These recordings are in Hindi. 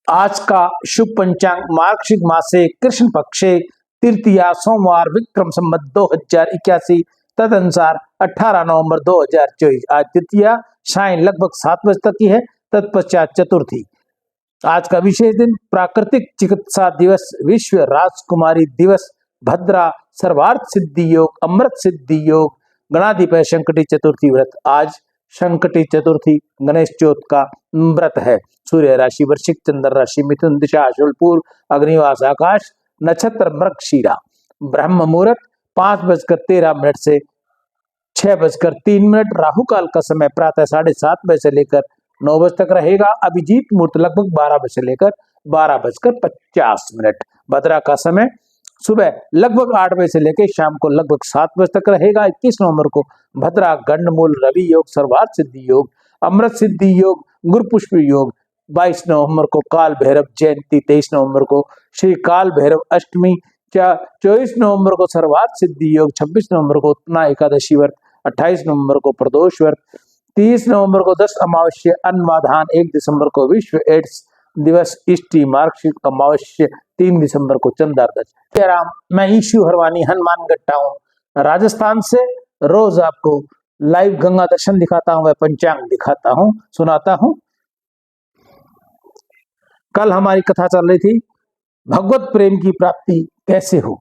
आज का शुभ पंचांग मार्गशीर्ष मासे कृष्ण पक्षे तृतीया सोमवार विक्रम संवत 2081 तदनुसार 18 नवंबर 2024। आज तृतीया सायं लगभग 7 बजे तक की है, तत्पश्चात चतुर्थी। आज का विशेष दिन प्राकृतिक चिकित्सा दिवस, विश्व राजकुमारी दिवस, भद्रा सर्वार्थ सिद्धि योग, अमृत सिद्धि योग, गणाधिपति संकटी चतुर्थी व्रत। आज संकटी चतुर्थी गणेश चौथ का व्रत है। सूर्य राशि वृश्चिक, चंद्र राशि मिथुन, दिशा अशुलपुर, अग्निवास आकाश, नक्षत्र मृगशीरा, ब्रह्म मुहूर्त 5:13 से 6:03। राहु काल का समय प्रातः 7:30 बजे से लेकर 9 बजे तक रहेगा। अभिजीत मुहूर्त लगभग 12 बजे से लेकर 12:50। भद्रा का समय सुबह लगभग 8 बजे से लेकर शाम को लगभग 7 बजे तक रहेगा। 21 नवंबर को भद्रा गंडमूल रवि योग, सर्वार्थ सिद्धि योग, अमृत सिद्धि योग, गुरु पुष्प योग। 22 नवंबर को काल भैरव जयंती, 23 नवंबर को श्री काल भैरव अष्टमी, 24 नवंबर को सर्वार्थ सिद्धि योग, 26 नवंबर को उत्तना एकादशी व्रत, 28 नवंबर को प्रदोष व्रत, 30 नवंबर को 10 अमावस्या अन्नवाधान, 1 दिसंबर को विश्व एड्स दिवस, इष्टि मार्गशीर्ष अमावस्या, 3 दिसंबर को चंद्रादश। राम, मैं ईशु हरवानी हनुमान गट्टा हूँ राजस्थान से। रोज आपको लाइव गंगा दर्शन दिखाता हूँ, वह पंचांग दिखाता हूँ, सुनाता हूँ। कल हमारी कथा चल रही थी भगवत प्रेम की प्राप्ति कैसे हो।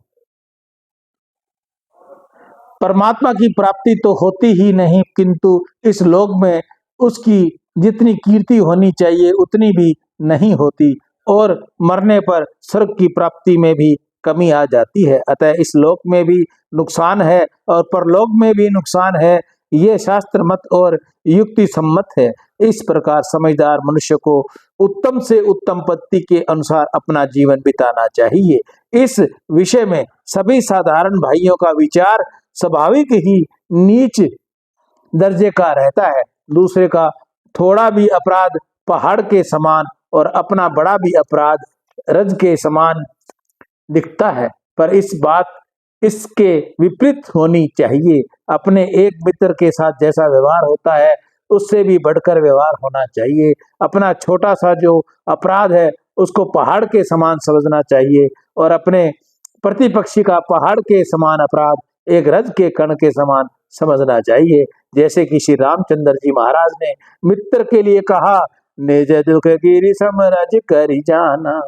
परमात्मा की प्राप्ति तो होती ही नहीं, किंतु इस लोक में उसकी जितनी कीर्ति होनी चाहिए उतनी भी नहीं होती, और मरने पर स्वर्ग की प्राप्ति में भी कमी आ जाती है। अतः इस लोक में भी नुकसान है और परलोक में भी नुकसान है। ये शास्त्र मत और युक्ति सम्मत है। इस प्रकार समझदार मनुष्य को उत्तम से उत्तम पद्धति के अनुसार अपना जीवन बिताना चाहिए। इस विषय में सभी साधारण भाइयों का विचार स्वाभाविक ही नीच दर्जे का रहता है। दूसरे का थोड़ा भी अपराध पहाड़ के समान और अपना बड़ा भी अपराध रज के समान दिखता है, पर इस बात इसके विपरीत होनी चाहिए। अपने एक मित्र के साथ जैसा व्यवहार होता है उससे भी बढ़कर व्यवहार होना चाहिए। अपना छोटा सा जो अपराध है उसको पहाड़ के समान समझना चाहिए, और अपने प्रतिपक्षी का पहाड़ के समान अपराध एक रज के कण के समान समझना चाहिए। जैसे कि श्री रामचंद्र जी महाराज ने मित्र के लिए कहा, निज दुख गिरि सम रज करि जाना,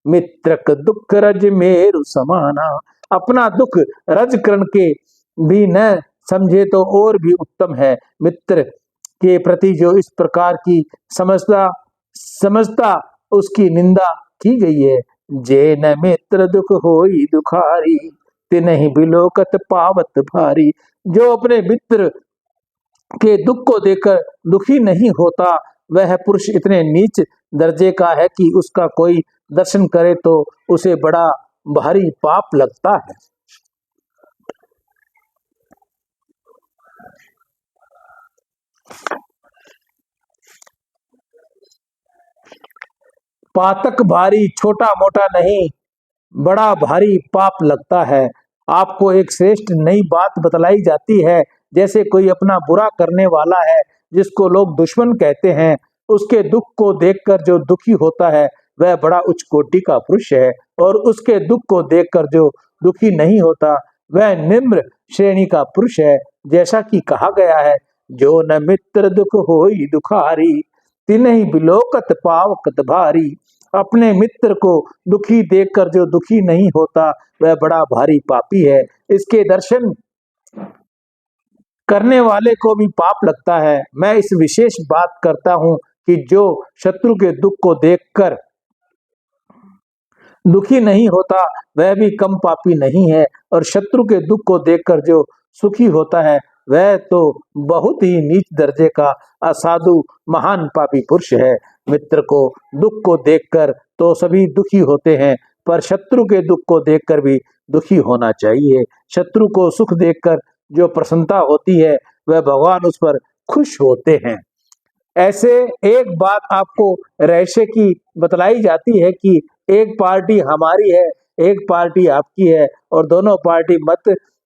मित्रक दुख रज मेरु समाना। अपना दुख रज कण के भी न समझे तो और भी उत्तम है। मित्र के प्रति जो इस प्रकार की समझता उसकी निंदा की गई है। जे न मित्र दुख होई दुखारी, तिनहि बिलोकत पावत भारी। जो अपने मित्र के दुख को देखकर दुखी नहीं होता, वह पुरुष इतने नीच दर्जे का है कि उसका कोई दर्शन करे तो उसे बड़ा भारी पाप लगता है। पातक भारी छोटा मोटा नहीं, बड़ा भारी पाप लगता है। आपको एक श्रेष्ठ नई बात बतलाई जाती है। जैसे कोई अपना बुरा करने वाला है जिसको लोग दुश्मन कहते हैं, उसके दुख को देखकर जो दुखी होता है वह बड़ा उच्च कोटि का पुरुष है, और उसके दुख को देखकर जो दुखी नहीं होता वह निम्न श्रेणी का पुरुष है। जैसा कि कहा गया है, जो न मित्र दुख होई दुखारी, तिनहि बिलोकत पावत भारी। अपने मित्र को दुखी देखकर जो दुखी नहीं होता वह बड़ा भारी पापी है। इसके दर्शन करने वाले को भी पाप लगता है। मैं इस विशेष बात करता हूं कि जो शत्रु के दुख को देखकर दुखी नहीं होता वह भी कम पापी नहीं है, और शत्रु के दुख को देखकर जो सुखी होता है वह तो बहुत ही नीच दर्जे का असाधु महान पापी पुरुष है। मित्र को दुख को देखकर तो सभी दुखी होते हैं, पर शत्रु के दुख को देखकर भी दुखी होना चाहिए। शत्रु को सुख देखकर जो प्रसन्नता होती है वह भगवान उस पर खुश होते हैं। ऐसे एक बात आपको रहस्य की बतलाई जाती है कि एक पार्टी हमारी है, एक पार्टी आपकी है, और दोनों पार्टी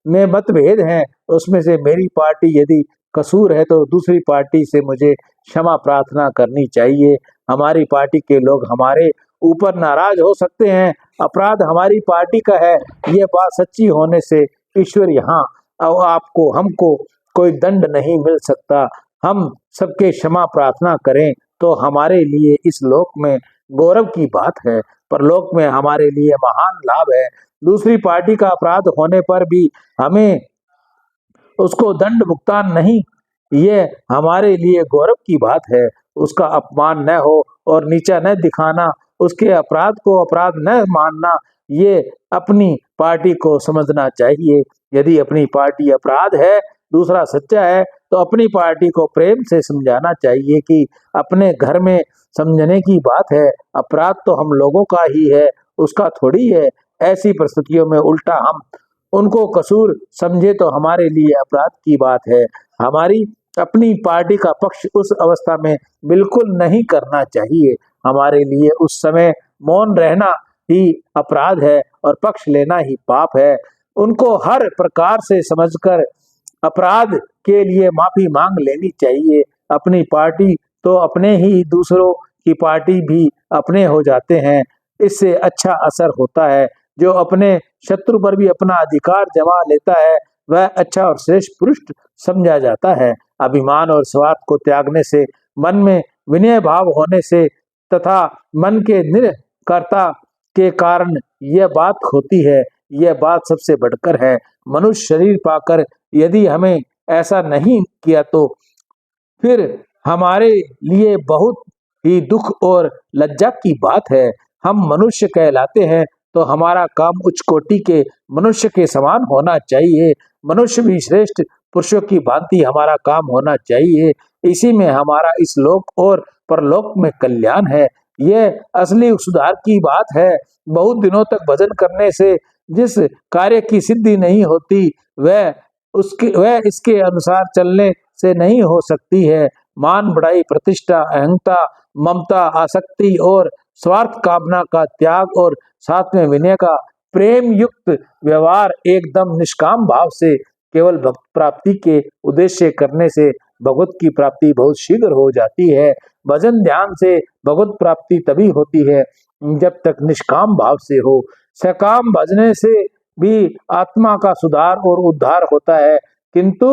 मतभेद हैं। उसमें से मेरी पार्टी यदि कसूर है तो दूसरी पार्टी से मुझे क्षमा प्रार्थना करनी चाहिए। हमारी पार्टी के लोग हमारे ऊपर नाराज हो सकते हैं, अपराध हमारी पार्टी का है, ये बात सच्ची होने से ईश्वर यहाँ आपको हमको कोई दंड नहीं मिल सकता। हम सबके क्षमा प्रार्थना करें तो हमारे लिए इस लोक में गौरव की बात है, परलोक में हमारे लिए महान लाभ है। दूसरी पार्टी का अपराध होने पर भी हमें उसको दंड भुगतान नहीं, ये हमारे लिए गौरव की बात है। उसका अपमान न हो और नीचा न दिखाना, उसके अपराध को अपराध न मानना, ये अपनी पार्टी को समझना चाहिए। यदि अपनी पार्टी अपराध है, दूसरा सच्चा है, तो अपनी पार्टी को प्रेम से समझाना चाहिए कि अपने घर में समझने की बात है, अपराध तो हम लोगों का ही है, उसका थोड़ी है। ऐसी परिस्थितियों में उल्टा हम उनको कसूर समझे तो हमारे लिए अपराध की बात है। हमारी अपनी पार्टी का पक्ष उस अवस्था में बिल्कुल नहीं करना चाहिए। हमारे लिए उस समय मौन रहना ही अपराध है और पक्ष लेना ही पाप है। उनको हर प्रकार से समझकर अपराध के लिए माफी मांग लेनी चाहिए। अपनी पार्टी तो अपने ही, दूसरों की पार्टी भी अपने हो जाते हैं। इससे अच्छा असर होता है। जो अपने शत्रु पर भी अपना अधिकार जमा लेता है, वह अच्छा और श्रेष्ठ पुरुष समझा जाता है। अभिमान और स्वार्थ को त्यागने से, मन में विनय भाव होने से तथा मन के निरंतरता के कारण यह बात होती है। यह बात सबसे बढ़कर है। मनुष्य शरीर पाकर यदि हमें ऐसा नहीं किया तो फिर हमारे लिए बहुत ही दुख और लज्जा की बात है। हम मनुष्य कहलाते हैं तो हमारा काम उच्च कोटि के मनुष्य के समान होना चाहिए। मनुष्य भी श्रेष्ठ पुरुषों की भांति हमारा काम होना चाहिए। इसी में हमारा इस लोक और परलोक में कल्याण है। यह असली सुधार की बात है। बहुत दिनों तक भजन करने से जिस कार्य की सिद्धि नहीं होती, वह इसके अनुसार चलने से नहीं हो सकती है। मान बढ़ाई, प्रतिष्ठा, अहंता, ममता, आसक्ति और स्वार्थ कामना का त्याग और साथ में विनय का प्रेम युक्त व्यवहार एकदम निष्काम भाव से केवल भक्त प्राप्ति के उद्देश्य करने से भगवत की प्राप्ति बहुत शीघ्र हो जाती है। भजन ध्यान से भगवत प्राप्ति तभी होती है जब तक निष्काम भाव से हो। सकाम भजने से भी आत्मा का सुधार और उद्धार होता है, किंतु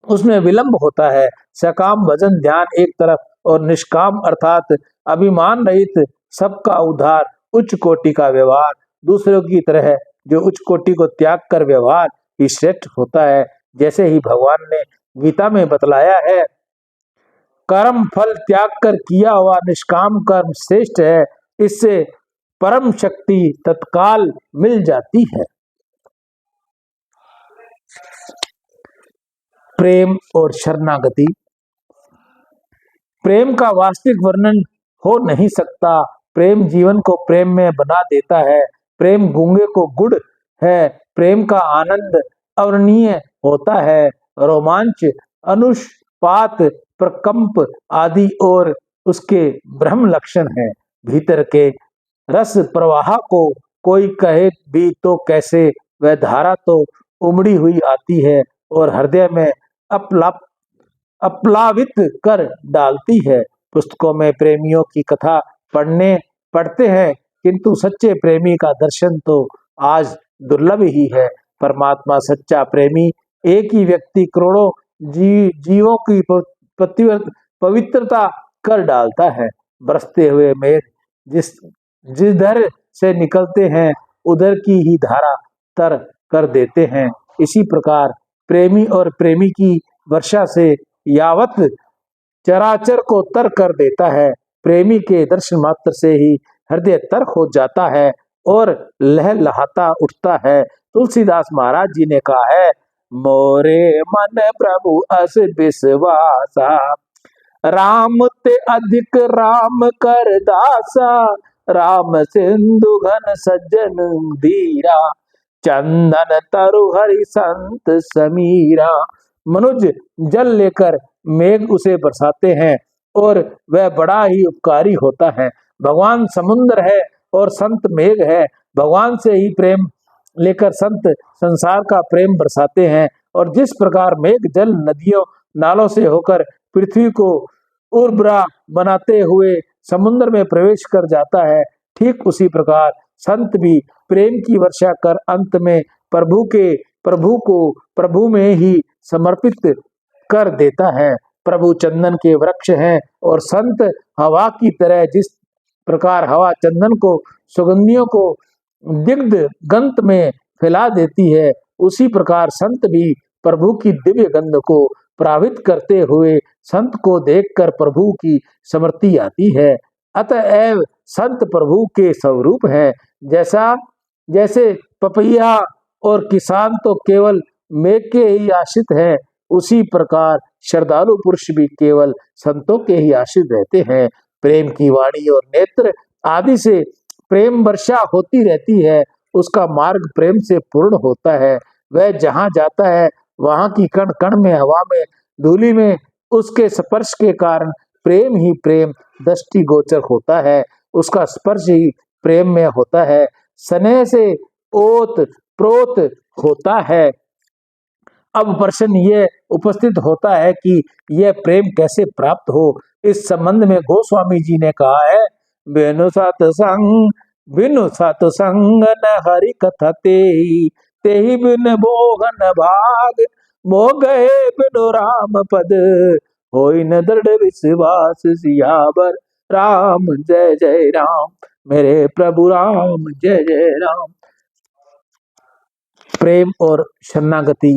उसमें विलंब होता है। सकाम भजन ध्यान एक तरफ और निष्काम अर्थात अभिमान रहित सबका उद्धार, उच्च कोटि का व्यवहार दूसरों की तरह जो उच्च कोटि को त्याग कर व्यवहार ही श्रेष्ठ होता है। जैसे ही भगवान ने गीता में बतलाया है, कर्म फल त्याग कर किया हुआ निष्काम कर्म श्रेष्ठ है, इससे परम शक्ति तत्काल मिल जाती है। प्रेम और शरणागति। प्रेम का वास्तविक वर्णन हो नहीं सकता। प्रेम जीवन को प्रेम में बना देता है। प्रेम गूंगे को गुड़ है। प्रेम का आनंद अवर्णनीय होता है। रोमांच, अनुष्पात, प्रकंप आदि और उसके ब्रह्म लक्षण है। भीतर के रस प्रवाह को कोई कहे भी तो कैसे, वह धारा तो उमड़ी हुई आती है और हृदय में अप्लावित कर डालती है। पुस्तकों में प्रेमियों की कथा पढ़ते हैं, किंतु सच्चे प्रेमी का दर्शन तो आज दुर्लभ ही है। परमात्मा सच्चा प्रेमी एक ही व्यक्ति करोड़ों जीवों की पवित्रता कर डालता है। बरसते हुए मेघ जिधर से निकलते हैं उधर की ही धारा तर कर देते हैं। इसी प्रकार प्रेमी और प्रेमी की वर्षा से यावत चराचर को तर कर देता है। प्रेमी के दर्शन मात्र से ही हृदय तर हो जाता है और लहलहाता उठता है। तुलसीदास महाराज जी ने कहा है, मोरे मन प्रभु अस विश्वासा, राम ते अधिक राम कर दासा, राम सिंधु घन सज्जन धीरा, चंदन तरु हरि संत समीरा। मनुज जल लेकर मेघ उसे बरसाते हैं और वह बड़ा ही उपकारी होता है। भगवान समुद्र है और संत मेघ है। भगवान से ही प्रेम लेकर संत संसार का प्रेम बरसाते हैं। और जिस प्रकार मेघ जल नदियों नालों से होकर पृथ्वी को उर्वरा बनाते हुए समुद्र में प्रवेश कर जाता है, ठीक उसी प्रकार संत भी प्रेम की वर्षा कर अंत में प्रभु को प्रभु में ही समर्पित कर देता है। प्रभु चंदन के वृक्ष हैं और संत हवा की तरह, जिस प्रकार हवा चंदन को सुगंधियों को दिग्ध गंध में फैला देती है, उसी प्रकार संत भी प्रभु की दिव्य गंध को प्रभावित करते हुए संत को देखकर प्रभु की स्मृति आती है। अतएव संत प्रभु के स्वरूप है। जैसे पपैया और किसान तो केवल मेघ के ही आश्रित हैं, उसी प्रकार श्रद्धालु पुरुष भी केवल संतों के ही आश्रित रहते हैं। प्रेम की वाणी और नेत्र आदि से प्रेम वर्षा होती रहती है, उसका मार्ग प्रेम से पूर्ण होता है। वह जहाँ जाता है वहाँ की कण कण में, हवा में, धूलि में उसके स्पर्श के कारण प्रेम ही प्रेम दृष्टि गोचर होता है, उसका स्पर्श ही प्रेम में होता है, स्नेह से ओत प्रोत होता है। अब प्रश्न ये उपस्थित होता है कि यह प्रेम कैसे प्राप्त हो। इस संबंध में गोस्वामी जी ने कहा है, बिनु सत्संग न हरि कथा तेहि बिन मोहन भाग, मोह गए बिनु राम पद, होई न दृढ़ विश्वास सियावर राम जय जय राम, मेरे प्रभु राम जय जय राम। प्रेम और शरणागति